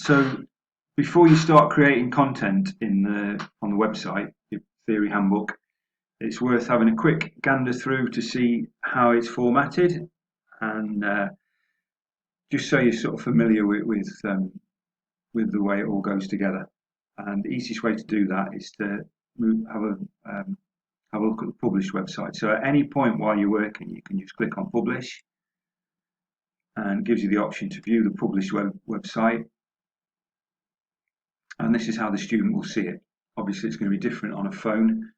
So before you start creating content on the website, your theory handbook, it's worth having a quick gander through to see how it's formatted, and just so you're sort of familiar with the way it all goes together. And the easiest way to do that is to have a look at the published website. So at any point while you're working, you can just click on publish, and it gives you the option to view the published website. And this is how the student will see it. Obviously, it's going to be different on a phone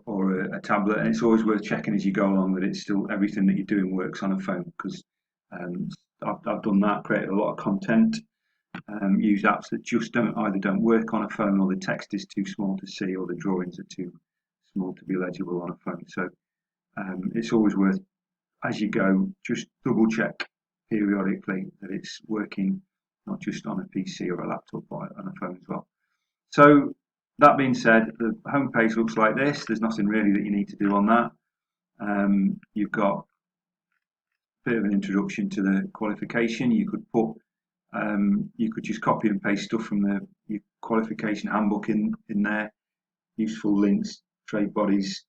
or a tablet, and it's always worth checking as you go along that it's still everything that you're doing works on a phone, because I've done that, created a lot of content, used apps that just either don't work on a phone, or the text is too small to see, or the drawings are too small to be legible on a phone. So it's always worth, as you go, just double check periodically that it's working, not just on a PC or a laptop, but on a phone as well. So that being said, the homepage looks like this. There's nothing really that you need to do on that. You've got a bit of an introduction to the qualification. You could just copy and paste stuff from your qualification handbook in there. Useful links, trade bodies,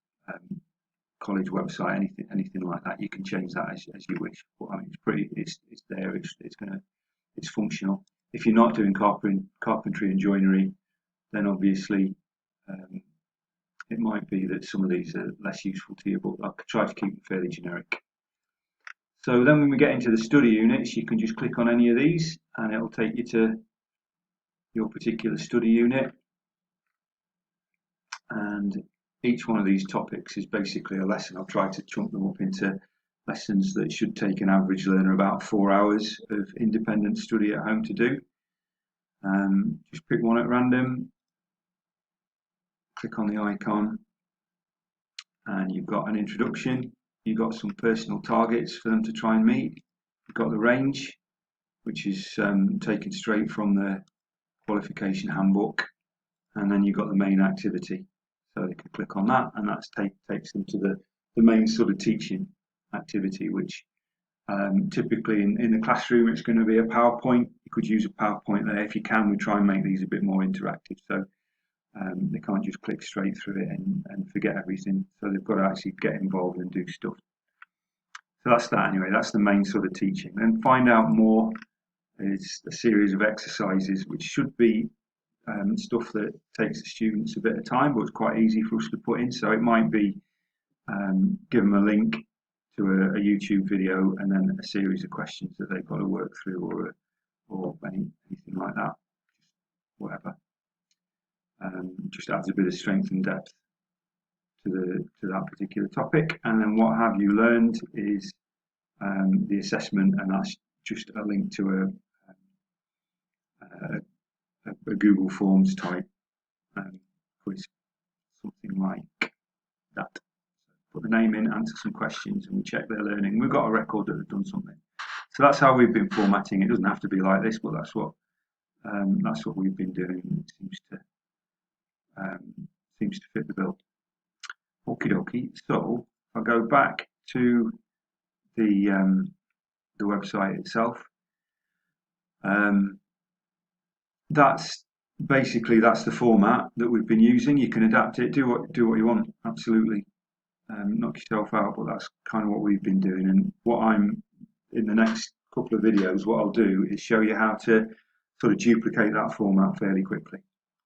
college website, anything like that. You can change that as you wish. But I mean, it's there. It's functional. If you're not doing carpentry and joinery, then obviously it might be that some of these are less useful to you, but I'll try to keep them fairly generic. So then when we get into the study units, you can just click on any of these and it'll take you to your particular study unit. And each one of these topics is basically a lesson. I've tried to chunk them up into lessons that should take an average learner about 4 hours of independent study at home to do. Just pick one at random, click on the icon, and you've got an introduction. You've got some personal targets for them to try and meet. You've got the range, which is taken straight from the qualification handbook, and then you've got the main activity. So they can click on that, and that takes them to the main sort of teaching activity, which typically in the classroom it's going to be a PowerPoint. You could use a PowerPoint there. If you can, we try and make these a bit more interactive, so they can't just click straight through it and forget everything. So they've got to actually get involved and do stuff. So that's that anyway. That's the main sort of teaching. Then find out more is a series of exercises, which should be stuff that takes the students a bit of time, but it's quite easy for us to put in. So it might be give them a link to a YouTube video and then a series of questions that they've got to work through, or anything like that, whatever. Just adds a bit of strength and depth to that particular topic. And then what have you learned is the assessment, and that's just a link to a Google Forms type quiz, something like that. Put the name in, answer some questions, and we check their learning. We've got a record that they've done something. So that's how we've been formatting. It doesn't have to be like this, but that's what we've been doing. It seems to fit the bill. Okie dokie. So I'll go back to the website itself. That's the format that we've been using. You can adapt it, do what you want, absolutely. Knock yourself out, but that's kind of what we've been doing. And what I'm in the next couple of videos, what I'll do is show you how to sort of duplicate that format fairly quickly.